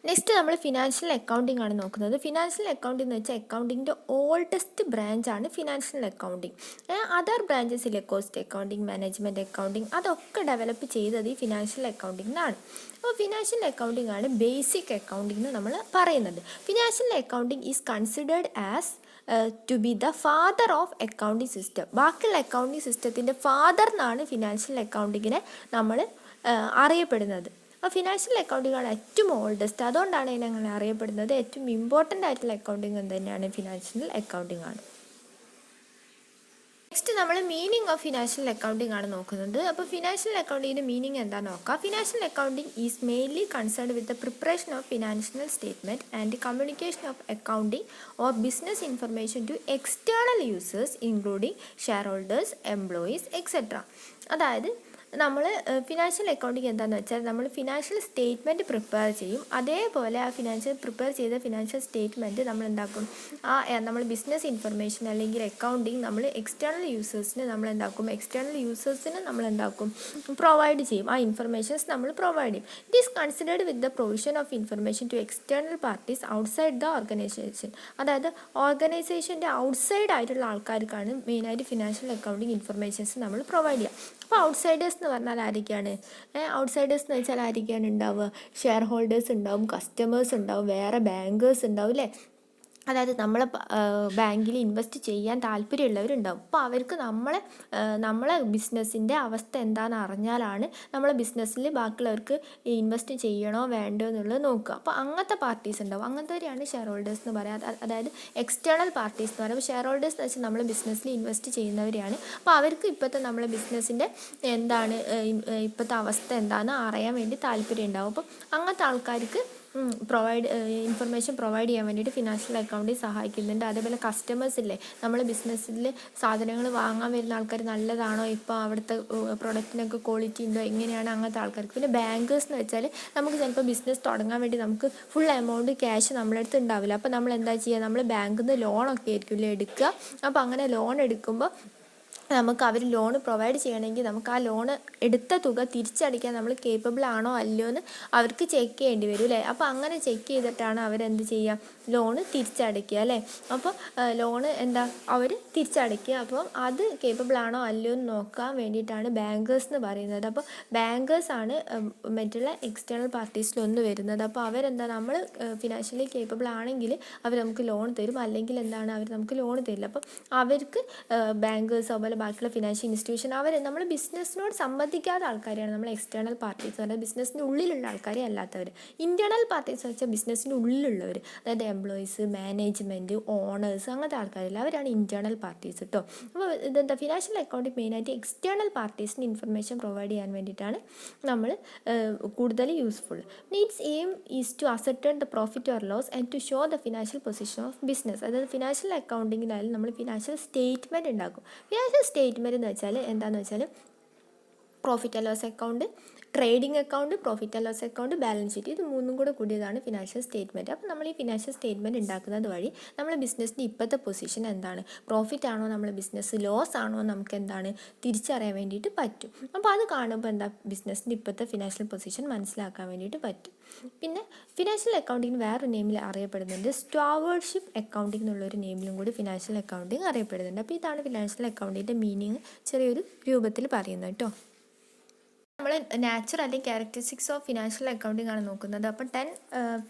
Next നമ്മൾ financial accounting ആണ് നോക്കുന്നത്. ഫിനാൻഷ്യൽ അക്കൗണ്ടിംഗ് എന്ന് വെച്ചാൽ അക്കൗണ്ടിങ്ങിൻ്റെ ഓൾഡസ്റ്റ് ബ്രാഞ്ചാണ് ഫിനാൻഷ്യൽ അക്കൗണ്ടിങ്. അതർ ബ്രാഞ്ചസിലെ കോസ്റ്റ് അക്കൗണ്ടിങ്, മാനേജ്മെൻറ്റ് അക്കൗണ്ടിങ് അതൊക്കെ ഡെവലപ്പ് ചെയ്തത് ഈ ഫിനാൻഷ്യൽ അക്കൗണ്ടിങ്ങിനാണ്. അപ്പോൾ ഫിനാൻഷ്യൽ അക്കൗണ്ടിംഗ് ആണ് ബേസിക് അക്കൗണ്ടിംഗ് എന്ന് നമ്മൾ പറയുന്നത്. Financial accounting is considered as to be the father of accounting system. ബാക്കിയുള്ള അക്കൗണ്ടിങ് സിസ്റ്റത്തിൻ്റെ ഫാദർ എന്നാണ് ഫിനാൻഷ്യൽ അക്കൗണ്ടിങ്ങിനെ നമ്മൾ അറിയപ്പെടുന്നത്. അപ്പോൾ ഫിനാൻഷ്യൽ അക്കൗണ്ടിംഗ് ആണ് ഏറ്റവും ഓൾഡസ്റ്റ്, അതുകൊണ്ടാണ് ഇതിനെ അങ്ങനെ അറിയപ്പെടുന്നത്. ഏറ്റവും ഇമ്പോർട്ടൻ്റ് ആയിട്ടുള്ള അക്കൗണ്ടിങ് തന്നെയാണ് ഫിനാൻഷ്യൽ അക്കൗണ്ടിംഗ് ആണ്. നെക്സ്റ്റ് നമ്മൾ മീനിങ് ഓഫ് ഫിനാൻഷ്യൽ അക്കൗണ്ടിംഗ് ആണ് നോക്കുന്നത്. അപ്പോൾ ഫിനാൻഷ്യൽ അക്കൗണ്ടിങ്ങിൻ്റെ മീനിങ് എന്താണെന്ന് നോക്കാം. Financial accounting is mainly concerned with the preparation of financial statement and communication of accounting or business information to external users including shareholders, employees etcetera. അതായത് നമ്മൾ financial accounting എന്താണെന്ന് വെച്ചാൽ നമ്മൾ ഫിനാൻഷ്യൽ സ്റ്റേറ്റ്മെൻറ്റ് പ്രിപ്പയർ ചെയ്യും. അതേപോലെ ആ prepare ചെയ്ത financial statement നമ്മൾ എന്താക്കും, നമ്മൾ ബിസിനസ് ഇൻഫർമേഷൻ അല്ലെങ്കിൽ അക്കൗണ്ടിങ് നമ്മൾ എക്സ്റ്റേണൽ യൂസേഴ്സിന് നമ്മൾ എന്താക്കും പ്രൊവൈഡ് ചെയ്യും. ആ ഇൻഫർമേഷൻസ് നമ്മൾ പ്രൊവൈഡ് ചെയ്യും. It is considered with the provision of information to external parties outside the organization. അതായത് ഓർഗനൈസേഷൻ്റെ ഔട്ട്സൈഡ് ആയിട്ടുള്ള ആൾക്കാർക്കാണ് മെയിനായിട്ട് ഫിനാൻഷ്യൽ അക്കൗണ്ടിങ് ഇൻഫർമേഷൻസ് നമ്മൾ പ്രൊവൈഡ് ചെയ്യുക. അപ്പോൾ ഔട്ട്സൈഡേഴ്സ് എന്ന് പറഞ്ഞാൽ ആരൊക്കെയാണ്? ഔട്ട്സൈഡേഴ്സ് എന്ന് വെച്ചാൽ ആരൊക്കെയാണ് ഉണ്ടാവുക? ഷെയർ ഹോൾഡേഴ്സ് ഉണ്ടാവും, കസ്റ്റമേഴ്സ് ഉണ്ടാവും, വേറെ ബാങ്കേഴ്സ് ഉണ്ടാവും അല്ലേ? അതായത് നമ്മളെ ബാങ്കിൽ ഇൻവെസ്റ്റ് ചെയ്യാൻ താല്പര്യമുള്ളവരുണ്ടാവും. അപ്പോൾ അവർക്ക് നമ്മളെ ബിസിനസ്സിൻ്റെ അവസ്ഥ എന്താണെന്ന് അറിഞ്ഞാലാണ് നമ്മളെ ബിസിനസ്സിൽ ബാക്കിയുള്ളവർക്ക് ഇൻവെസ്റ്റ് ചെയ്യണോ വേണ്ടോ എന്നുള്ളത് നോക്കുക. അപ്പോൾ അങ്ങനത്തെ പാർട്ടീസ് ഉണ്ടാവും. അങ്ങനത്തെവരെയാണ് ഷെയർ ഹോൾഡേഴ്സ് എന്ന് പറയുക. അതായത് എക്സ്റ്റേണൽ പാർട്ടീസ് എന്ന് പറയുമ്പോൾ ഷെയർ ഹോൾഡേഴ്സ് എന്ന് വെച്ചാൽ നമ്മളെ ബിസിനസ്സിൽ ഇൻവെസ്റ്റ് ചെയ്യുന്നവരെയാണ്. അപ്പോൾ അവർക്ക് ഇപ്പോഴത്തെ നമ്മളെ ബിസിനസ്സിൻ്റെ എന്താണ് ഇപ്പോഴത്തെ അവസ്ഥ എന്താണെന്ന് അറിയാൻ വേണ്ടി താല്പര്യം ഉണ്ടാവും. അപ്പം അങ്ങനത്തെ ആൾക്കാർക്ക് ഇൻഫർമേഷൻ പ്രൊവൈഡ് ചെയ്യാൻ വേണ്ടിയിട്ട് ഫിനാൻഷ്യൽ അക്കൗണ്ടിങ് സഹായിക്കുന്നുണ്ട്. അതേപോലെ കസ്റ്റമേഴ്സ് ഇല്ലേ, നമ്മൾ ബിസിനസ്സിൽ സാധനങ്ങൾ വാങ്ങാൻ വരുന്ന ആൾക്കാർ നല്ലതാണോ, ഇപ്പോൾ അവിടുത്തെ പ്രൊഡക്റ്റിനൊക്കെ ക്വാളിറ്റി ഉണ്ടോ, എങ്ങനെയാണ് അങ്ങനത്തെ ആൾക്കാർക്ക്. പിന്നെ ബാങ്കേഴ്സ് എന്ന് വെച്ചാൽ നമുക്ക് ചിലപ്പോൾ ബിസിനസ് തുടങ്ങാൻ വേണ്ടി നമുക്ക് ഫുൾ എമൗണ്ട് ക്യാഷ് നമ്മുടെ അടുത്ത് ഉണ്ടാവില്ല. അപ്പോൾ നമ്മൾ എന്താ ചെയ്യുക, നമ്മൾ ബാങ്കിൽ നിന്ന് ലോണൊക്കെ ആയിരിക്കില്ലേ എടുക്കുക. അപ്പോൾ അങ്ങനെ ലോൺ എടുക്കുമ്പോൾ നമുക്ക് അവർ ലോൺ പ്രൊവൈഡ് ചെയ്യണമെങ്കിൽ നമുക്ക് ആ ലോൺ എടുത്ത തുക തിരിച്ചടയ്ക്കാൻ നമ്മൾ കേപ്പബിൾ ആണോ അല്ലയോ എന്ന് അവർക്ക് ചെക്ക് ചെയ്യേണ്ടി വരും അല്ലേ. അപ്പോൾ അങ്ങനെ ചെക്ക് ചെയ്തിട്ടാണ് അവരെന്ത് ചെയ്യുക, ലോണ് തിരിച്ചടയ്ക്കുക അല്ലേ. അപ്പോൾ ലോണ് അവർ തിരിച്ചടയ്ക്കുക. അപ്പോൾ അത് കേപ്പബിൾ ആണോ അല്ലയോ എന്ന് നോക്കാൻ വേണ്ടിയിട്ടാണ് ബാങ്കേഴ്സ് എന്ന് പറയുന്നത്. അപ്പോൾ ബാങ്കേഴ്സാണ് മറ്റുള്ള എക്സ്റ്റേണൽ പാർട്ടീസിലൊന്ന് വരുന്നത്. അപ്പോൾ നമ്മൾ ഫിനാൻഷ്യലി കേപ്പബിൾ ആണെങ്കിൽ അവർ നമുക്ക് ലോൺ തരും, അല്ലെങ്കിൽ അവർ നമുക്ക് ലോൺ തരില്ല. അപ്പോൾ അവർക്ക് ബാങ്കേഴ്സ് അതുപോലെ ബാക്കിയുള്ള ഫിനാൻഷ്യൽ ഇൻസ്റ്റിറ്റ്യൂഷൻ നമ്മൾ ബിസിനസ്സിനോട് സംബന്ധിക്കാത്ത ആൾക്കാരെയാണ് നമ്മൾ എക്സ്റ്റേണൽ പാർട്ടീസ് എന്ന് പറയുന്നത്. ബിസിനസ്സിൻ്റെ ഉള്ളിലുള്ള ആൾക്കാരെ അല്ലാത്തവർ. ഇൻറ്റേർണൽ പാർട്ടീസ് എന്ന് വെച്ചാൽ ബിസിനസ്സിൻ്റെ ഉള്ളിലുള്ളവർ, അതായത് എംപ്ലോയീസ്, മാനേജ്മെൻറ്റ്, ഓണേഴ്സ്, അങ്ങനത്തെ ആൾക്കാരില്ല, അവരാണ് ഇൻറ്റേർണൽ പാർട്ടീസ് കേട്ടോ. അപ്പോൾ ഫിനാൻഷ്യൽ അക്കൗണ്ടിങ് മെയിനായിട്ട് എക്സ്റ്റേണൽ പാർട്ടീസിന് ഇൻഫർമേഷൻ പ്രൊവൈഡ് ചെയ്യാൻ വേണ്ടിയിട്ടാണ് നമ്മൾ കൂടുതൽ useful. Its aim is to ascertain the profit or loss and to show the financial position of business. അതായത് ഫിനാൻഷ്യൽ അക്കൗണ്ടിങ്ങിലായാലും നമ്മൾ ഫിനാൻഷ്യൽ സ്റ്റേറ്റ്മെൻറ്റ് ഉണ്ടാക്കും. ഫിനാൻഷ്യൽ സ്റ്റേറ്റ്മെൻറ്റ് എന്ന് വെച്ചാൽ എന്താണെന്ന് വെച്ചാൽ profit and loss account, trading account, profit and loss account, balance sheet, ഇത് മൂന്നും കൂടെ കൂടിയതാണ് ഫിനാൻഷ്യൽ സ്റ്റേറ്റ്മെൻറ്റ്. അപ്പോൾ നമ്മൾ ഈ ഫിനാൻഷ്യൽ സ്റ്റേറ്റ്മെൻറ്റ് ഉണ്ടാക്കുന്നത് വഴി നമ്മൾ ബിസിനസ്സിൻ്റെ ഇപ്പോഴത്തെ പൊസിഷൻ എന്താണ്, പ്രോഫിറ്റ് ആണോ നമ്മൾ ബിസിനസ്, ലോസ് ആണോ നമുക്ക് തിരിച്ചറിയാൻ വേണ്ടിയിട്ട് പറ്റും. അപ്പോൾ അത് കാണുമ്പോൾ ബിസിനസ്സിൻ്റെ ഇപ്പോഴത്തെ ഫിനാൻഷ്യൽ പൊസിഷൻ മനസ്സിലാക്കാൻ വേണ്ടിയിട്ട് പറ്റും. പിന്നെ ഫിനാൻഷ്യൽ അക്കൗണ്ടിങ് വേറൊരു നെയിമിൽ അറിയപ്പെടുന്നുണ്ട്, സ്റ്റാവേർഡ്ഷിപ്പ് അക്കൗണ്ടിങ് എന്നുള്ളൊരു നെയിമിലും കൂടി ഫിനാൻഷ്യൽ അക്കൗണ്ടിങ് അറിയപ്പെടുന്നുണ്ട്. അപ്പോൾ ഇതാണ് ഫിനാൻഷ്യൽ അക്കൗണ്ടിൻ്റെ മീനിങ് ചെറിയൊരു രൂപത്തിൽ പറയുന്നത് കേട്ടോ. നമ്മൾ നാച്ചുറൽ അല്ലെങ്കിൽ ക്യാരക്ടറിസ്റ്റിക്സ് ഓഫ് ഫിനാൻഷ്യൽ അക്കൗണ്ടിങ് ആണ് നോക്കുന്നത്. അപ്പോൾ 10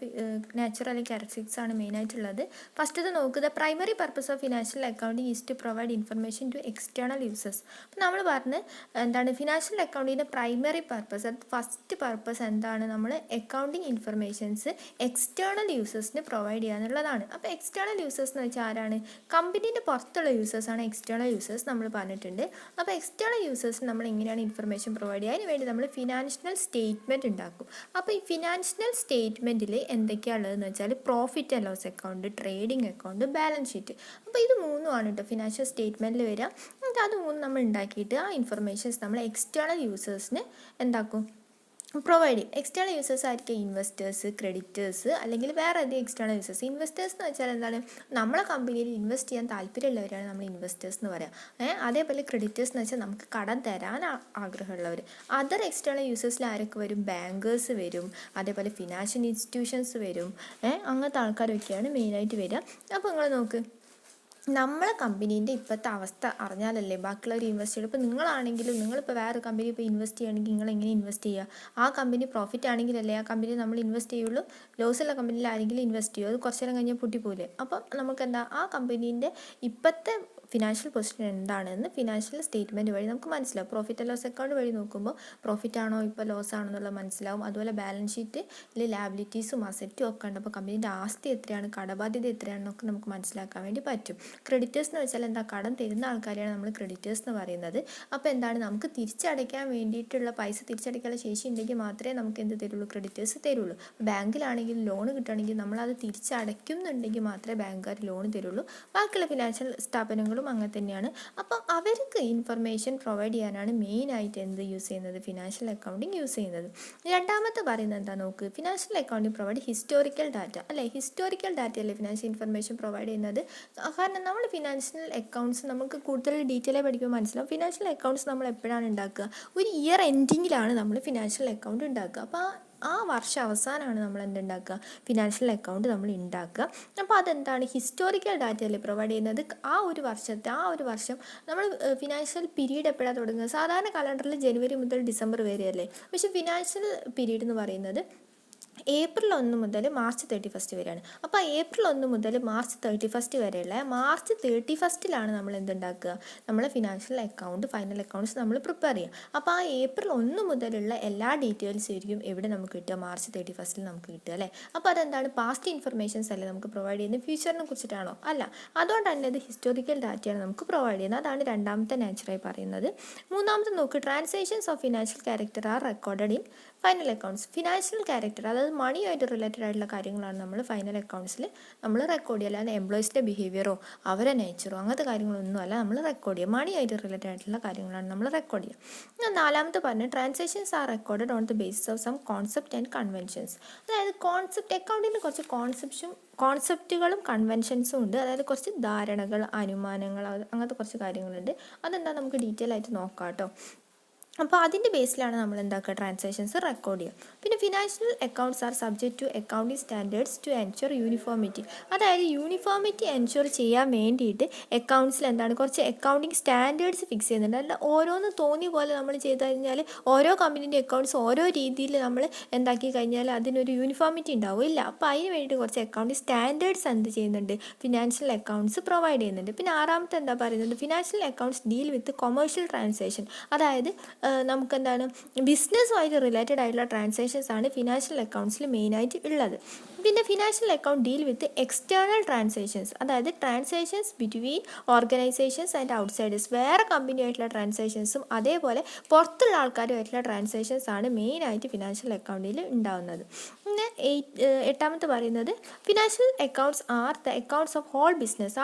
നാച്ചുറൽ അല്ലെങ്കിൽ ക്യാരക്ടറിസ്റ്റിക്സ് ആണ് മെയിനായിട്ടുള്ളത്. ഫസ്റ്റ് നോക്കുക, the primary purpose of financial accounting is to provide information to external users. അപ്പോൾ നമ്മൾ ഫിനാൻഷ്യൽ അക്കൗണ്ടിൻ്റെ പ്രൈമറി പർപ്പസ്, അത് ഫസ്റ്റ് പർപ്പസ് നമ്മൾ അക്കൗണ്ടിങ് ഇൻഫർമേഷൻസ് എക്സ്റ്റേണൽ യൂസേഴ്സിന് പ്രൊവൈഡ് ചെയ്യുക എന്നുള്ളതാണ്. അപ്പോൾ എക്സ്റ്റേണൽ യൂസേഴ്സ് എന്ന് വെച്ചാൽ ആരാണ്? കമ്പനീൻ്റെ പുറത്തുള്ള യൂസേഴ്സാണ് എക്സ്റ്റേണൽ യൂസേഴ്സ് നമ്മൾ പറഞ്ഞിട്ടുണ്ട്. അപ്പോൾ എക്സ്റ്റേണൽ യൂസേഴ്സിന് നമ്മൾ എങ്ങനെയാണ് ഇൻഫർമേഷൻ പ്രൊവൈഡ് ചെയ്യുക, അതിന് വേണ്ടി നമ്മൾ ഫിനാൻഷ്യൽ സ്റ്റേറ്റ്മെൻറ്റ് ഉണ്ടാക്കും. അപ്പോൾ ഈ ഫിനാൻഷ്യൽ സ്റ്റേറ്റ്മെൻറ്റിൽ എന്തൊക്കെയാണുള്ളതെന്ന് വെച്ചാൽ profit and loss account, trading account, balance sheet. അപ്പോൾ ഇത് മൂന്നുമാണ് കേട്ടോ ഫിനാൻഷ്യൽ സ്റ്റേറ്റ്മെൻറ്റിൽ വരിക. അത് മൂന്നും നമ്മൾ ഉണ്ടാക്കിയിട്ട് ആ ഇൻഫർമേഷൻസ് നമ്മൾ എക്സ്റ്റേണൽ യൂസേഴ്സിന് പ്രൊവൈഡ് ചെയ്യും. എക്സ്റ്റേണൽ യൂസേഴ്സ് ആയിരിക്കും ഇൻവെസ്റ്റേഴ്സ്, ക്രെഡിറ്റേഴ്സ്, അല്ലെങ്കിൽ വേറെ ഏതെങ്കിലും എക്സ്റ്റേണൽ യൂസേഴ്സ്. ഇൻവെസ്റ്റേഴ്സ് എന്ന് വെച്ചാൽ എന്താണ്, നമ്മളെ കമ്പനിയിൽ ഇൻവെസ്റ്റ് ചെയ്യാൻ താല്പര്യമുള്ളവരാണ് നമ്മൾ ഇൻവെസ്റ്റേഴ്സ് എന്ന് പറയാം. അതേപോലെ ക്രെഡിറ്റേഴ്സ് എന്ന് വെച്ചാൽ നമുക്ക് കടം തരാൻ ആഗ്രഹമുള്ളവർ. അതർ എക്സ്റ്റേണൽ യൂസേഴ്സിൽ ആരൊക്കെ വരും, ബാങ്കേഴ്സ് വരും, അതേപോലെ ഫിനാൻഷ്യൽ ഇൻസ്റ്റിറ്റ്യൂഷൻസ് വരും. അങ്ങനത്തെ ആൾക്കാരൊക്കെയാണ് മെയിനായിട്ട് വരിക. അപ്പോൾ നിങ്ങൾ നോക്ക്, നമ്മളെ കമ്പനീൻ്റെ ഇപ്പോഴത്തെ അവസ്ഥ അറിഞ്ഞാലല്ലേ ബാക്കിയുള്ളവർ ഇൻവെസ്റ്റ് ചെയ്യുള്ളൂ. ഇപ്പോൾ നിങ്ങളാണെങ്കിലും നിങ്ങളിപ്പോൾ വേറെ കമ്പനി ഇപ്പോൾ ഇൻവെസ്റ്റ് ചെയ്യുകയാണെങ്കിൽ നിങ്ങൾ എങ്ങനെ ഇൻവെസ്റ്റ് ചെയ്യുക? ആ കമ്പനി പ്രോഫിറ്റ് ആണെങ്കിലല്ലേ ആ കമ്പനി നമ്മൾ ഇൻവെസ്റ്റ് ചെയ്യുള്ളൂ. ലോസുള്ള കമ്പനിയിൽ ആരെങ്കിലും ഇൻവെസ്റ്റ് ചെയ്യും, അത് കുറച്ച് നേരം കഴിഞ്ഞാൽ പൊട്ടിപ്പോലെ. അപ്പം നമുക്ക് എന്താ, ആ കമ്പനീൻ്റെ ഇപ്പോഴത്തെ ഫിനാൻഷ്യൽ പൊസിഷൻ എന്താണെന്ന് ഫിനാൻഷ്യൽ സ്റ്റേറ്റ്മെൻറ്റ് വഴി നമുക്ക് മനസ്സിലാവും. പ്രോഫിറ്റ് ആൻഡ് ലോസ് അക്കൗണ്ട് വഴി നോക്കുമ്പോൾ പ്രോഫിറ്റ് ആണോ ഇപ്പോൾ ലോസ് ആണോ എന്നുള്ളത് മനസ്സിലാവും. അതുപോലെ ബാലൻസ് ഷീറ്റിൽ ലാബിലിറ്റീസും അസറ്റും ഒക്കെ ഉണ്ട്. അപ്പോൾ കമ്പനീൻ്റെ ആസ്തി എത്രയാണ്, കടബാധ്യത എത്രയാണെന്നൊക്കെ നമുക്ക് മനസ്സിലാക്കാൻ വേണ്ടി പറ്റും. ക്രെഡിറ്റേഴ്സ് എന്ന് വെച്ചാൽ എന്താ, കടം തരുന്ന ആൾക്കാരെയാണ് നമ്മൾ ക്രെഡിറ്റേഴ്സ് എന്ന് പറയുന്നത്. അപ്പോൾ എന്താണ്, നമുക്ക് തിരിച്ചടയ്ക്കാൻ വേണ്ടിയിട്ടുള്ള പൈസ തിരിച്ചടയ്ക്കാനുള്ള ശേഷി ഉണ്ടെങ്കിൽ മാത്രമേ നമുക്ക് എന്ത് തരുള്ളൂ, ക്രെഡിറ്റേഴ്സ് തരുള്ളൂ. ബാങ്കിലാണെങ്കിൽ ലോൺ കിട്ടുകയാണെങ്കിൽ നമ്മളത് തിരിച്ചടയ്ക്കുന്നുണ്ടെങ്കിൽ മാത്രമേ ബാങ്കുകാർ ലോൺ തരുള്ളൂ. ബാക്കിയുള്ള ഫിനാൻഷ്യൽ സ്ഥാപനങ്ങളും അങ്ങനെ തന്നെയാണ്. അപ്പം അവർക്ക് ഇൻഫർമേഷൻ പ്രൊവൈഡ് ചെയ്യാനാണ് മെയിനായിട്ട് എന്ത് യൂസ് ചെയ്യുന്നത്, ഫിനാൻഷ്യൽ അക്കൗണ്ടിങ് യൂസ് ചെയ്യുന്നത്. രണ്ടാമത്തെ പറയുന്നത് എന്താ നോക്ക്, financial accounting provide historical data. അല്ലേ, ഹിസ്റ്റോറിക്കൽ ഡാറ്റ അല്ലേ ഫിനാൻഷ്യൽ ഇൻഫർമേഷൻ പ്രൊവൈഡ് ചെയ്യുന്നത്. കാരണം നമ്മൾ ഫിനാൻഷ്യൽ അക്കൗണ്ട്സ് നമുക്ക് കൂടുതൽ ഡീറ്റെയിൽ പഠിക്കുമ്പോൾ മനസ്സിലാവും. ഫിനാൻഷ്യൽ അക്കൗണ്ട്സ് നമ്മൾ എപ്പോഴാണ് ഉണ്ടാക്കുക, ഒരു ഇയർ എൻഡിങ്ങിലാണ് നമ്മൾ ഫിനാൻഷ്യൽ അക്കൗണ്ട് ഉണ്ടാക്കുക. അപ്പോൾ ആ വർഷം അവസാനമാണ് നമ്മൾ എന്തുണ്ടാക്കുക, ഫിനാൻഷ്യൽ അക്കൗണ്ട് നമ്മൾ ഉണ്ടാക്കുക. അപ്പോൾ അതെന്താണ്, ഹിസ്റ്റോറിക്കൽ ഡാറ്റ അല്ലേ പ്രൊവൈഡ് ചെയ്യുന്നത്. ആ ഒരു വർഷം നമ്മൾ ഫിനാൻഷ്യൽ പീരീഡ് എപ്പോഴാണ് തുടങ്ങുക, സാധാരണ കലണ്ടറിൽ ജനുവരി മുതൽ ഡിസംബർ വരെയല്ലേ. പക്ഷേ ഫിനാൻഷ്യൽ പീരീഡ് എന്ന് പറയുന്നത് ഏപ്രിൽ 1 മുതൽ മാർച്ച് 31 വരെയാണ്. അപ്പോൾ ഏപ്രിൽ 1 മുതൽ മാർച്ച് 31 വരെയുള്ള മാർച്ച് 31 നമ്മൾ എന്തുണ്ടാക്കുക, നമ്മളെ ഫിനാൻഷ്യൽ അക്കൗണ്ട്, ഫൈനൽ അക്കൗണ്ട്സ് നമ്മൾ പ്രിപ്പയർ ചെയ്യുക. അപ്പോൾ ആ ഏപ്രിൽ 1 മുതലുള്ള എല്ലാ ഡീറ്റെയിൽസ് ആയിരിക്കും എവിടെ നമുക്ക് കിട്ടുക, മാർച്ച് 31 നമുക്ക് കിട്ടുക അല്ലേ. അപ്പോൾ അതെന്താണ്, പാസ്റ്റ് ഇൻഫർമേഷൻസ് അല്ലേ നമുക്ക് പ്രൊവൈഡ് ചെയ്യുന്നത്, ഫ്യൂച്ചറിനെ കുറിച്ചിട്ടാണോ, അല്ല. അതുകൊണ്ട് തന്നെ അത് ഹിസ്റ്റോറിക്കൽ ഡാറ്റയാണ് നമുക്ക് പ്രൊവൈഡ് ചെയ്യുന്നത്. അതാണ് രണ്ടാമത്തെ നാച്ചുറായി പറയുന്നത്. മൂന്നാമത്തെ നോക്ക്, transactions of financial character R recorded in final accounts. Financial character, അതായത് മണിയായിട്ട് റിലേറ്റഡ് ആയിട്ടുള്ള കാര്യങ്ങളാണ് നമ്മൾ ഫൈനൽ അക്കൗണ്ട്സിൽ നമ്മൾ റെക്കോർഡ് ചെയ്യുക. അല്ലാതെ എംപ്ലോയീസിൻ്റെ ബിഹേവിയറോ അവരെ നേച്ചറോ അങ്ങനത്തെ കാര്യങ്ങളൊന്നും അല്ല നമ്മൾ റെക്കോർഡ് ചെയ്യുക. മണിയായിട്ട് റിലേറ്റഡ് ആയിട്ടുള്ള കാര്യങ്ങളാണ് നമ്മൾ റെക്കോർഡ് ചെയ്യുക. നാലാമത്തെ പറഞ്ഞ transactions are recorded on the basis of some concept and conventions. അതായത് അക്കൗണ്ടിന് കുറച്ച് കോൺസെപ്റ്റുകളും കൺവെൻഷൻസും ഉണ്ട്. അതായത് കുറച്ച് ധാരണകൾ, അനുമാനങ്ങൾ, അങ്ങനത്തെ കുറച്ച് കാര്യങ്ങളുണ്ട്. അതെന്താ നമുക്ക് ഡീറ്റെയിൽ ആയിട്ട് നോക്കാം കേട്ടോ. അപ്പോൾ അതിൻ്റെ ബേസിലാണ് നമ്മൾ എന്താക്കുക, ട്രാൻസാക്ഷൻസ് റെക്കോർഡ് ചെയ്യുക. പിന്നെ financial accounts are subject to accounting standards to ensure uniformity. അതായത് യൂണിഫോമിറ്റി എൻഷുർ ചെയ്യാൻ വേണ്ടിയിട്ട് അക്കൗണ്ട്സിൽ എന്താണ്, കുറച്ച് അക്കൗണ്ടിങ് സ്റ്റാൻഡേർഡ്സ് ഫിക്സ് ചെയ്യുന്നുണ്ട്. അല്ല ഓരോന്ന് തോന്നിയ പോലെ നമ്മൾ ചെയ്ത് കഴിഞ്ഞാൽ ഓരോ കമ്പനീൻ്റെ അക്കൗണ്ട്സ് ഓരോ രീതിയിൽ നമ്മൾ എന്താക്കി കഴിഞ്ഞാൽ അതിനൊരു യൂണിഫോമിറ്റി ഉണ്ടാവില്ല. അപ്പോൾ അതിന് വേണ്ടിയിട്ട് കുറച്ച് അക്കൗണ്ടിങ് സ്റ്റാൻഡേർഡ്സ് എന്ത് ചെയ്യുന്നുണ്ട്, ഫിനാൻഷ്യൽ അക്കൗണ്ട്സ് പ്രൊവൈഡ് ചെയ്യുന്നുണ്ട്. പിന്നെ ആറാമത്തെ എന്താ പറയുന്നത്, financial accounts deal with commercial transaction. അതായത് നമുക്കെന്താണ്, ബിസിനസ്സുമായിട്ട് റിലേറ്റഡ് ആയിട്ടുള്ള ട്രാൻസാക്ഷൻസ് ആണ് ഫിനാൻഷ്യൽ അക്കൗണ്ട്സിൽ മെയിനായിട്ട് ഉള്ളത്. പിന്നെ financial account deal with external transactions, അതായത് transactions between organisations and outsiders. വേറെ കമ്പനിയായിട്ടുള്ള ട്രാൻസാക്ഷൻസും അതേപോലെ പുറത്തുള്ള ആൾക്കാരുമായിട്ടുള്ള ട്രാൻസാക്ഷൻസ് ആണ് മെയിനായിട്ട് ഫിനാൻഷ്യൽ അക്കൗണ്ടിൽ ഉണ്ടാകുന്നത്. പിന്നെ എട്ടാമത്തെ പറയുന്നത്, financial accounts are the accounts of whole business.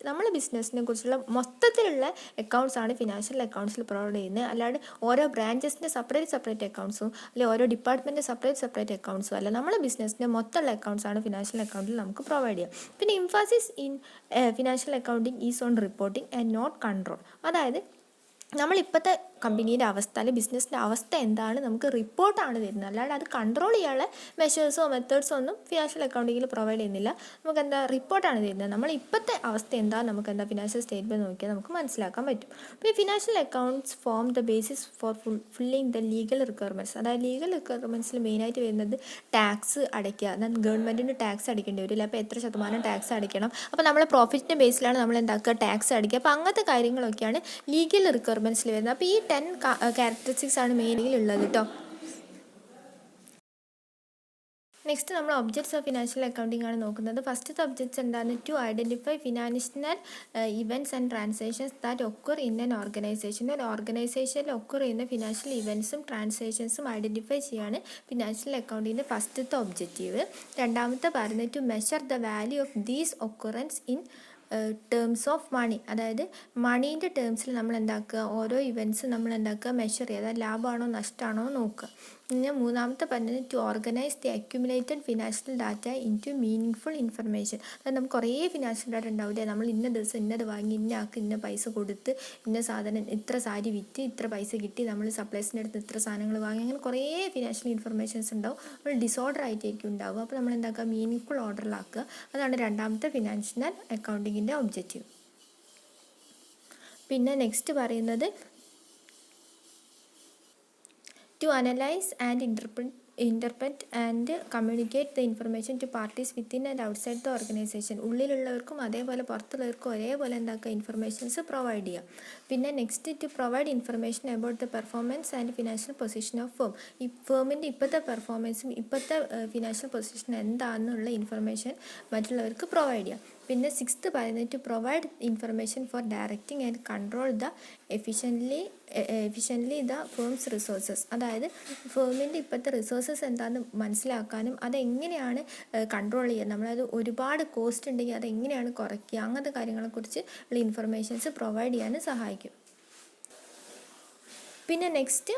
നമ്മളെ ബിസിനസ്സിനെ കുറിച്ചുള്ള മൊത്തത്തിലുള്ള അക്കൗണ്ട്സ് ആണ് ഫിനാൻഷ്യൽ അക്കൗണ്ട്സിൽ പ്രൊവൈഡ് ചെയ്യുന്നത്. അല്ലാണ്ട് ഓരോ ബ്രാഞ്ചസിൻ്റെ സെപ്പറേറ്റ് അക്കൗണ്ട്സും അല്ലെങ്കിൽ ഓരോ ഡിപ്പാർട്ട്മെൻറ്റിൻ്റെ സെപ്പറേറ്റ് അക്കൗണ്ട്സും അല്ല, നമ്മളെ ബിസിനസ്സിൻ്റെ മൊത്തമുള്ള അക്കൗണ്ട്സ് ആണ് ഫിനാൻഷ്യൽ അക്കൗണ്ടിൽ നമുക്ക് പ്രൊവൈഡ് ചെയ്യുക. പിന്നെ emphasis in financial accounting is on reporting and not control. അതായത് നമ്മളിപ്പോഴത്തെ കമ്പനീൻ്റെ അവസ്ഥ അല്ലെങ്കിൽ ബിസിനസ്സിൻ്റെ അവസ്ഥ എന്താണ് നമുക്ക് റിപ്പോർട്ടാണ് തരുന്നത്, അല്ലാണ്ട് അത് കൺട്രോൾ ചെയ്യാനുള്ള മെഷേഴ്സോ മെത്തേഡ്സോ ഒന്നും ഫിനാൻഷ്യൽ അക്കൗണ്ടിങ്ങിൽ പ്രൊവൈഡ് ചെയ്യുന്നില്ല. നമുക്ക് എന്താ, റിപ്പോർട്ടാണ് തരുന്നത്. നമ്മൾ ഇപ്പോഴത്തെ അവസ്ഥ എന്താ, നമുക്ക് എന്താ ഫിനാൻഷ്യൽ സ്റ്റേറ്റ്മെൻറ്റ് നോക്കിയാൽ നമുക്ക് മനസ്സിലാക്കാൻ പറ്റും. അപ്പോൾ ഈ financial accounts form the basis for fulfilling the legal requirements. അതായത് ലീഗൽ റിക്വയർമെൻറ്റ്സിൽ മെയിനായിട്ട് വരുന്നത് ടാക്സ് അടയ്ക്കുക. എന്നാൽ ഗവൺമെൻറ്റിന് ടാക്സ് അടിക്കേണ്ടി വരില്ല. അപ്പോൾ എത്ര ശതമാനം ടാക്സ് അടയ്ക്കണം, അപ്പോൾ നമ്മളെ പ്രോഫിറ്റിൻ്റെ ബേസിലാണ് നമ്മൾ എന്താക്കുക, ടാക്സ് അടിക്കുക. അപ്പോൾ അങ്ങനത്തെ കാര്യങ്ങളൊക്കെയാണ് ലീഗൽ റിക്വയർമെൻറ്റ്സിൽ വരുന്നത്. അപ്പോൾ ഈ 10 ക്യാരക്ടറിസ്റ്റിക്സ് ആണ് മെയിനിൽ ഉള്ളത് കേട്ടോ. നെക്സ്റ്റ് നമ്മൾ ഒബ്ജക്ട്സ് ഓഫ് ഫിനാൻഷ്യൽ അക്കൗണ്ടിങ് ആണ് നോക്കുന്നത്. ഫസ്റ്റത്തെ ഒബ്ജക്ട്സ് എന്താണ്, to identify financial events and transactions that occur in an organization. ഒരു ഓർഗനൈസേഷനിൽ ഒക്കർ ചെയ്യുന്ന ഫിനാൻഷ്യൽ ഇവൻറ്റ്സും ട്രാൻസാക്ഷൻസും ഐഡൻറ്റിഫൈ ചെയ്യാണ് ഫിനാൻഷ്യൽ അക്കൗണ്ടിൻ്റെ ഫസ്റ്റത്തെ ഒബ്ജക്റ്റീവ്. രണ്ടാമത്തെ പറയുന്നത് to measure the value of these occurrence in terms of money, അതായത് മണീൻ്റെ ടേംസിൽ നമ്മൾ എന്താക്കുക, ഓരോ ഇവൻറ്റ്സ് നമ്മൾ എന്താക്കുക, മെഷർ ചെയ്യുക, അതായത് ലാഭമാണോ നഷ്ടമാണോ നോക്കുക. പിന്നെ മൂന്നാമത്തെ പറഞ്ഞത് to organize the accumulated financial data into meaning information. അതായത് നമുക്ക് കുറേ ഫിനാൻഷ്യൽ ഡാറ്റ ഉണ്ടാവില്ലേ, നമ്മൾ ഇന്ന ദിവസം ഇന്നത് വാങ്ങി, ഇന്ന ആൾക്ക് ഇന്ന പൈസ കൊടുത്ത്, ഇന്ന സാധനം ഇത്ര സാരി വിറ്റ് ഇത്ര പൈസ കിട്ടി, നമ്മൾ സപ്ലൈസിൻ്റെ അടുത്ത് ഇത്ര സാധനങ്ങൾ വാങ്ങി, അങ്ങനെ കുറേ ഫിനാൻഷ്യൽ ഇൻഫർമേഷൻസ് ഉണ്ടാവും. നമ്മൾ ഡിസോർഡർ ആയിട്ടായിരിക്കും ഉണ്ടാവുക. അപ്പോൾ നമ്മൾ എന്താക്കുക, മീനിങ് ഓർഡറിലാക്കുക. അതാണ് രണ്ടാമത്തെ ഫിനാൻഷ്യൽ അക്കൗണ്ടിങ്ങിൻ്റെ ഒബ്ജക്റ്റീവ്. പിന്നെ നെക്സ്റ്റ് പറയുന്നത് to analyze and interpret and communicate the information to parties within and outside the organization. ഉള്ളിലുള്ളവർക്കും അതേപോലെ പുറത്തുള്ളവർക്കും ഒരേപോലെ എന്താക്കുക, ഇൻഫർമേഷൻസ് പ്രൊവൈഡ് ചെയ്യുക. പിന്നെ next to provide information about the performance and financial position of firm. ഈ ഫേമിൻ്റെ ഇപ്പോഴത്തെ പെർഫോമൻസും ഇപ്പോഴത്തെ ഫിനാൻഷ്യൽ പൊസിഷൻ എന്താണെന്നുള്ള ഇൻഫർമേഷൻ മറ്റുള്ളവർക്ക് പ്രൊവൈഡ് ചെയ്യുക. പിന്നെ സിക്സ്ത് പറയുന്നത് to provide information for directing and control the efficiently the firm's resources. അതായത് ഫേമിൻ്റെ ഇപ്പോഴത്തെ റിസോഴ്സസ് എന്താണെന്ന് മനസ്സിലാക്കാനും അതെങ്ങനെയാണ് കൺട്രോൾ ചെയ്യുക, നമ്മളത് ഒരുപാട് കോസ്റ്റ് ഉണ്ടെങ്കിൽ അതെങ്ങനെയാണ് കുറയ്ക്കുക, അങ്ങനത്തെ കാര്യങ്ങളെക്കുറിച്ച് ഉള്ള ഇൻഫർമേഷൻസ് പ്രൊവൈഡ് ചെയ്യാനും സഹായിക്കും. പിന്നെ next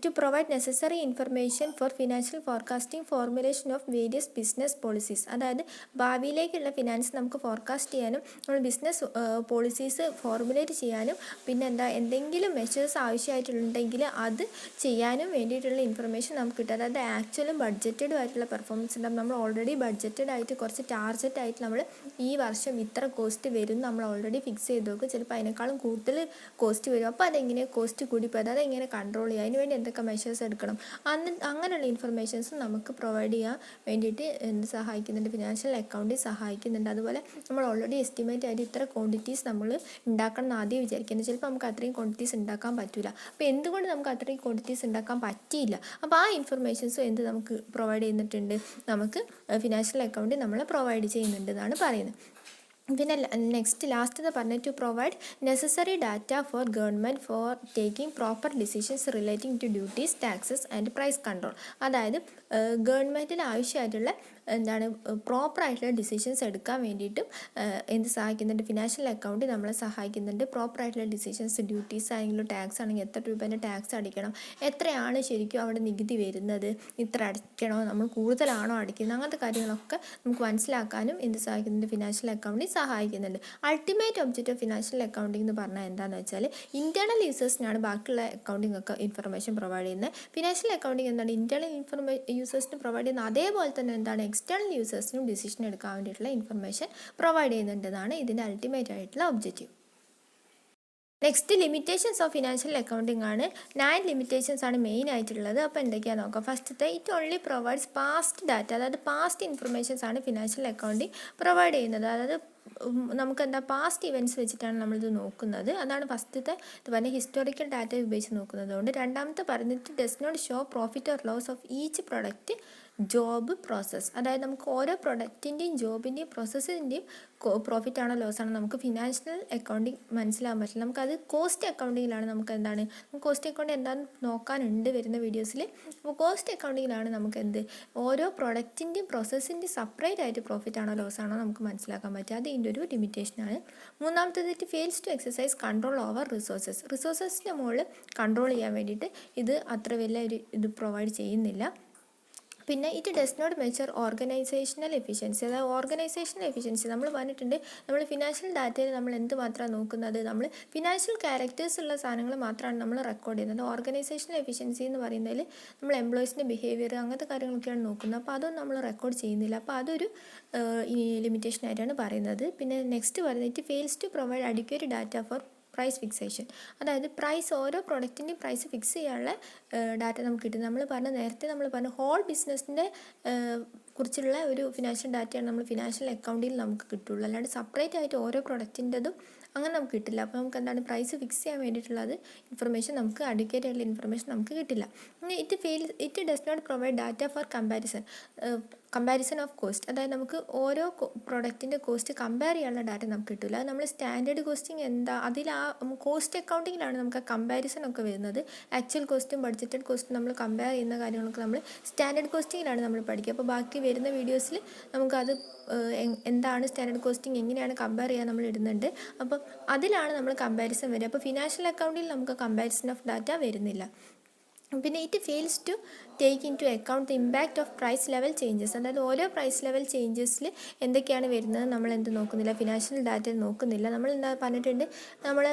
to provide necessary information for financial forecasting, formulation of various business policies. അതായത് ഭാവിയിലേക്കുള്ള ഫിനാൻസ് നമുക്ക് ഫോർകാസ്റ്റ് ചെയ്യാനും നമ്മൾ ബിസിനസ് പോളിസീസ് ഫോർമുലേറ്റ് ചെയ്യാനും പിന്നെ എന്തെങ്കിലും മെഷേഴ്സ് ആവശ്യമായിട്ടുണ്ടെങ്കിൽ അത് ചെയ്യാനും വേണ്ടിയിട്ടുള്ള ഇൻഫർമേഷൻ നമുക്ക് കിട്ടും. അതായത് ആക്ച്വലും ബഡ്ജറ്റഡും ആയിട്ടുള്ള പെർഫോമൻസ് ഉണ്ടാകും. നമ്മൾ ഓൾറെഡി ബഡ്ജറ്റഡ് ആയിട്ട് കുറച്ച് ടാർജറ്റ് ആയിട്ട് നമ്മൾ ഈ വർഷം ഇത്ര കോസ്റ്റ് വരും നമ്മൾ ഓൾറെഡി ഫിക്സ് ചെയ്ത് നോക്കും. ചിലപ്പോൾ അതിനേക്കാളും കൂടുതൽ കോസ്റ്റ് വരും. അപ്പോൾ അതെങ്ങനെ കോസ്റ്റ് കൂടിപ്പോയത് അതെങ്ങനെ കൺട്രോൾ ചെയ്യുക, അതിന് വേണ്ടി എന്തൊക്കെ മെഷേഴ്സ് എടുക്കണം, അങ്ങനെയുള്ള ഇൻഫർമേഷൻസും നമുക്ക് പ്രൊവൈഡ് ചെയ്യാൻ വേണ്ടിയിട്ട് സഹായിക്കുന്നുണ്ട്, ഫിനാൻഷ്യൽ അക്കൗണ്ടിൽ സഹായിക്കുന്നുണ്ട്. അതുപോലെ നമ്മൾ ഓൾറെഡി എസ്റ്റിമേറ്റ് ആയിട്ട് ഇത്ര ക്വാണ്ടിറ്റീസ് നമ്മൾ ഉണ്ടാക്കണം എന്ന് ആദ്യം വിചാരിക്കുന്നത്. ചിലപ്പോൾ നമുക്ക് അത്രയും ക്വാണ്ടിറ്റീസ് ഉണ്ടാക്കാൻ പറ്റില്ല. അപ്പോൾ എന്തുകൊണ്ട് നമുക്ക് അത്രയും ക്വാണ്ടിറ്റീസ് ഉണ്ടാക്കാൻ പറ്റിയില്ല, അപ്പോൾ ആ ഇൻഫർമേഷൻസും എന്ത് നമുക്ക് പ്രൊവൈഡ് ചെയ്യുന്നിട്ടുണ്ട്, നമുക്ക് ഫിനാൻഷ്യൽ അക്കൗണ്ടിൽ നമ്മളെ പ്രൊവൈഡ് ചെയ്യുന്നുണ്ട് എന്നാണ് പറയുന്നത്. പിന്നെ നെക്സ്റ്റ് ലാസ്റ്റ് പറഞ്ഞത് to provide necessary data for government for taking proper decisions relating to duties, taxes and price control. അതായത് ഗവൺമെൻറ്റിന് ആവശ്യമായിട്ടുള്ള പ്രോപ്പറായിട്ടുള്ള ഡിസിഷൻസ് എടുക്കാൻ വേണ്ടിയിട്ടും എന്ത് സഹായിക്കുന്നുണ്ട്, ഫിനാൻഷ്യൽ അക്കൗണ്ട് നമ്മളെ സഹായിക്കുന്നുണ്ട്. പ്രോപ്പറായിട്ടുള്ള ഡിസിഷൻസ്, ഡ്യൂട്ടീസ് ആണെങ്കിലും ടാക്സ് ആണെങ്കിൽ എത്ര രൂപേൻ്റെ ടാക്സ് അടിക്കണം, എത്രയാണ് ശരിക്കും അവിടെ നികുതി വരുന്നത്, ഇത്ര അടയ്ക്കണോ, നമ്മൾ കൂടുതലാണോ അടയ്ക്കുന്നത്, അങ്ങനത്തെ കാര്യങ്ങളൊക്കെ നമുക്ക് മനസ്സിലാക്കാനും എന്ത് സഹായിക്കുന്നുണ്ട്, ഫിനാൻഷ്യൽ അക്കൗണ്ടിൽ സഹായിക്കുന്നുണ്ട്. Ultimate object of financial accounting എന്ന് പറഞ്ഞാൽ എന്താണെന്ന് വെച്ചാൽ ഇൻറ്റേർണൽ യൂസേഴ്സിനാണ് ബാക്കിയുള്ള അക്കൗണ്ടിംഗ് ഒക്കെ ഇൻഫർമേഷൻ പ്രൊവൈഡ് ചെയ്യുന്നത്. ഫിനാൻഷ്യൽ അക്കൗണ്ടിംഗ് എന്താണ്, ഇൻറ്റേർണൽ യൂസേഴ്സിന് പ്രൊവൈഡ് ചെയ്യുന്നത്, അതേപോലെ തന്നെ എന്താണ് എക്സ്റ്റേണൽ യൂസേഴ്സിനും ഡിസിഷൻ എടുക്കാൻ വേണ്ടിയിട്ടുള്ള ഇൻഫർമേഷൻ പ്രൊവൈഡ് ചെയ്യുന്നുണ്ടെന്നാണ് ഇതിൻ്റെ അൾട്ടിമേറ്റ് ആയിട്ടുള്ള objective. Next limitations of financial accounting ആണ്. 9 ലിമിറ്റേഷൻസ് ആണ് മെയിൻ ആയിട്ടുള്ളത്. അപ്പോൾ എന്തൊക്കെയാണെന്ന് നോക്കാം. ഫസ്റ്റത്തെ it only provides past data, അതായത് പാസ്റ്റ് ഇൻഫർമേഷൻസ് ആണ് ഫിനാൻഷ്യൽ അക്കൗണ്ടിംഗ് പ്രൊവൈഡ് ചെയ്യുന്നത്. അതായത് നമുക്കെന്താ പാസ്റ്റ് ഇവൻറ്റ്സ് വെച്ചിട്ടാണ് നമ്മളിത് നോക്കുന്നത്. അതാണ് ഫസ്റ്റത്തെ ഇത് പറഞ്ഞാൽ ഹിസ്റ്റോറിക്കൽ ഡാറ്റ ഉപയോഗിച്ച് നോക്കുന്നത് കൊണ്ട്. രണ്ടാമത്തെ പറഞ്ഞിട്ട് does not show profit or loss of each product, job, process. അതായത് നമുക്ക് ഓരോ പ്രൊഡക്റ്റിൻ്റെയും ജോബിൻ്റെയും പ്രോസസ്സിൻ്റെയും പ്രോഫിറ്റ് ആണോ ലോസ് ആണോ നമുക്ക് ഫിനാൻഷ്യൽ അക്കൗണ്ടിങ് മനസ്സിലാകാൻ പറ്റില്ല. നമുക്കത് കോസ്റ്റ് അക്കൗണ്ടിങ്ങിലാണ് നമുക്ക് എന്താണ് കോസ്റ്റ് അക്കൗണ്ടിങ് എന്താണെന്ന് നോക്കാനുണ്ട് വരുന്ന വീഡിയോസിൽ. അപ്പോൾ കോസ്റ്റ് അക്കൗണ്ടിങ്ങിലാണ് നമുക്ക് ഓരോ പ്രൊഡക്റ്റിൻ്റെയും പ്രോസസ്സിൻ്റെയും സെപ്പറേറ്റ് ആയിട്ട് പ്രോഫിറ്റ് ആണോ ലോസ് ആണോ നമുക്ക് മനസ്സിലാക്കാൻ പറ്റുക. അത് ഇതിൻ്റെ ഒരു ലിമിറ്റേഷനാണ്. മൂന്നാമത്തേത് fails to exercise control over റിസോഴ്സസിൻ്റെ മുകളിൽ കൺട്രോൾ ചെയ്യാൻ വേണ്ടിയിട്ട് ഇത് അത്ര വലിയ ഇത് പ്രൊവൈഡ് ചെയ്യുന്നില്ല. പിന്നെ it does not measure organizational efficiency. അതായത് ഓർഗനൈസേഷണൽ എഫിഷ്യൻസി നമ്മൾ പറഞ്ഞിട്ടുണ്ട്, നമ്മൾ ഫിനാൻഷ്യൽ ഡാറ്റയിൽ നമ്മൾ എന്ത് മാത്രമാണ് നോക്കുന്നത്, നമ്മൾ ഫിനാൻഷ്യൽ ക്യാരക്ടേഴ്സ് ഉള്ള സാധനങ്ങൾ മാത്രമാണ് നമ്മൾ റെക്കോർഡ് ചെയ്യുന്നത്. ഓർഗനൈസേഷണൽ എഫിഷ്യൻസി എന്ന് പറയുന്നതിൽ നമ്മൾ എംപ്ലോയീസിൻ്റെ ബിഹേവിയർ അങ്ങനത്തെ കാര്യങ്ങളൊക്കെയാണ് നോക്കുന്നത്. അപ്പോൾ അതൊന്നും നമ്മൾ റെക്കോർഡ് ചെയ്യുന്നില്ല. അപ്പോൾ അതൊരു ലിമിറ്റേഷൻ ആയിട്ടാണ് പറയുന്നത്. പിന്നെ നെക്സ്റ്റ് പറയുന്നത് it fails to provide adequate data for price fixation. അതായത് ഓരോ പ്രൊഡക്റ്റിൻ്റെയും പ്രൈസ് ഫിക്സ് ചെയ്യാനുള്ള ഡാറ്റ നമുക്ക് കിട്ടും. നേരത്തെ നമ്മൾ പറഞ്ഞ ഹോൾ ബിസിനസ്സിൻ്റെ കുറിച്ചുള്ള ഒരു ഫിനാൻഷ്യൽ ഡാറ്റയാണ് നമ്മൾ ഫിനാൻഷ്യൽ അക്കൗണ്ടിൽ നമുക്ക് കിട്ടുള്ളൂ. അല്ലാണ്ട് സെപ്പറേറ്റ് ആയിട്ട് ഓരോ പ്രൊഡക്റ്റിൻ്റെതും അങ്ങനെ നമുക്ക് കിട്ടില്ല. അപ്പോൾ നമുക്ക് എന്താണ് പ്രൈസ് ഫിക്സ് ചെയ്യാൻ വേണ്ടിയിട്ടുള്ളത് ഇൻഫർമേഷൻ നമുക്ക് അഡിക്വേറ്റ് ആയിട്ടുള്ള ഇൻഫർമേഷൻ നമുക്ക് കിട്ടില്ല. പിന്നെ it does not provide data for comparison of cost. അതായത് നമുക്ക് ഓരോ പ്രൊഡക്റ്റിൻ്റെ കോസ്റ്റ് കമ്പയർ ചെയ്യാനുള്ള ഡാറ്റ നമുക്ക് കിട്ടില്ല. അത് നമ്മൾ സ്റ്റാൻഡേർഡ് കോസ്റ്റിംഗ് എന്താ അതിൽ കോസ്റ്റ് അക്കൗണ്ടിങ്ങിലാണ് നമുക്ക് ആ കമ്പാരിസൺ ഒക്കെ വരുന്നത്. ആക്ച്വൽ കോസ്റ്റും ബഡ്ജറ്റഡ് കോസ്റ്റും നമ്മൾ കമ്പയർ ചെയ്യുന്ന കാര്യങ്ങളൊക്കെ നമ്മൾ സ്റ്റാൻഡേർഡ് കോസ്റ്റിങ്ങിലാണ് നമ്മൾ പഠിക്കുക. അപ്പോൾ ബാക്കി വരുന്ന വീഡിയോസിൽ നമുക്കത് എന്താണ് സ്റ്റാൻഡേർഡ് കോസ്റ്റിംഗ്, എങ്ങനെയാണ് കമ്പയർ ചെയ്യാൻ നമ്മൾ ഇടുന്നുണ്ട്. അപ്പം അതിലാണ് നമ്മൾ കമ്പാരിസൺ വരിക. അപ്പോൾ ഫിനാൻഷ്യൽ അക്കൗണ്ടിൽ നമുക്ക് കമ്പാരിസൺ ഓഫ് ഡാറ്റ വരുന്നില്ല. പിന്നെ it fails to take into account the impact of price level changes. അതായത് ഓരോ പ്രൈസ് ലെവൽ ചേഞ്ചസിൽ എന്തൊക്കെയാണ് വരുന്നത് നമ്മൾ നോക്കുന്നില്ല, ഫിനാൻഷ്യൽ ഡാറ്റ നോക്കുന്നില്ല. നമ്മൾ എന്താ പറഞ്ഞിട്ടുണ്ട്, നമ്മൾ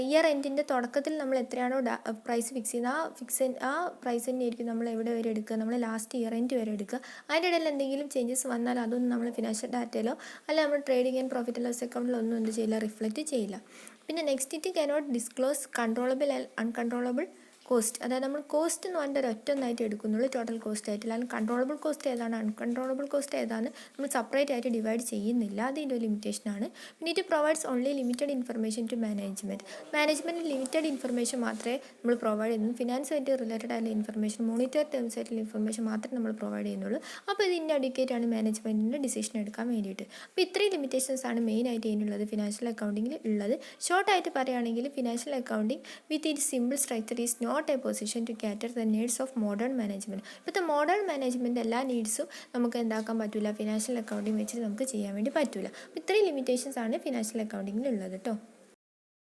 ഇയർ എൻഡിൻ്റെ തുടക്കത്തിൽ നമ്മൾ എത്രയാണോ പ്രൈസ് ഫിക്സ് ചെയ്യുന്നത് ആ പ്രൈസ് തന്നെയായിരിക്കും നമ്മൾ എവിടെ വരെ എടുക്കുക, നമ്മൾ ലാസ്റ്റ് ഇയർ എൻഡ് വരെ എടുക്കുക. അതിൻ്റെ ഇടയിൽ എന്തെങ്കിലും ചേഞ്ചസ് വന്നാൽ അതൊന്നും നമ്മൾ ഫിനാൻഷ്യൽ ഡാറ്റയിലോ അല്ല നമ്മൾ ട്രേഡിംഗ് ആൻഡ് പ്രോഫിറ്റ് ലോസ് അക്കൗണ്ടിലോ ഒന്നും എന്ത് ചെയ്യില്ല, റിഫ്ലക്റ്റ് ചെയ്യില്ല. പിന്നെ next, it cannot disclose controllable and uncontrollable cost. അതായത് നമ്മൾ കോസ്റ്റ് എന്ന് പറഞ്ഞിട്ട് ഒറ്റൊന്നായിട്ട് എടുക്കുന്നുള്ളൂ, ടോട്ടൽ കോസ്റ്റ് ആയിട്ട്. അല്ലെങ്കിൽ കൺട്രോളബിൾ കോസ്റ്റ് ഏതാണ്, അൺകൺട്രോളബിൾ കോസ്റ്റ് ഏതാണ് നമ്മൾ സെപ്പറേറ്റ് ആയിട്ട് ഡിവൈഡ് ചെയ്യുന്നില്ല. അതിൻ്റെ ഒരു ലിമിറ്റേഷനാണ്. പിന്നെ it provides only limited information to management limited information മാത്രമേ നമ്മൾ പ്രൊവൈഡ് ചെയ്യുന്നു. ഫിനാൻസുമായിട്ട് റിലേറ്റഡ് ആയിട്ടുള്ള ഇൻഫർമേഷൻ, മോണിറ്ററി ടേംസ് ആയിട്ടുള്ള ഇൻഫർമേഷൻ മാത്രമേ നമ്മൾ പ്രൊവൈഡ് ചെയ്യുന്നുള്ളൂ. അപ്പോൾ ഇത് ഇൻഅഡിക്വേറ്റ് ആണ് മാനേജ്മെൻറ്റിൻ്റെ ഡിസിഷൻ എടുക്കാൻ വേണ്ടിയിട്ട്. അപ്പോൾ ഇത്രയും ലിമിറ്റേഷൻസ് ആണ് മെയിനായിട്ട് ഇതിനുള്ളത്, ഫിനാൻഷ്യൽ അക്കൗണ്ടിങ്ങിൽ ഉള്ളത്. ഷോർട്ടായിട്ട് പറയുകയാണെങ്കിൽ financial accounting with it simple structure is not a position to cater the needs of modern management. ഇപ്പോഴത്തെ മോഡേൺ മാനേജ്മെൻറ്റ് എല്ലാ നീഡ്സും നമുക്ക് എന്താക്കാൻ പറ്റില്ല, ഫിനാൻഷ്യൽ അക്കൗണ്ടിങ് വെച്ചിട്ട് നമുക്ക് ചെയ്യാൻ വേണ്ടി പറ്റില്ല. അപ്പോൾ ഇത്രയും ലിമിറ്റേഷൻസ് ആണ് ഫിനാൻഷ്യൽ അക്കൗണ്ടിങ്ങിൽ ഉള്ളത് കേട്ടോ.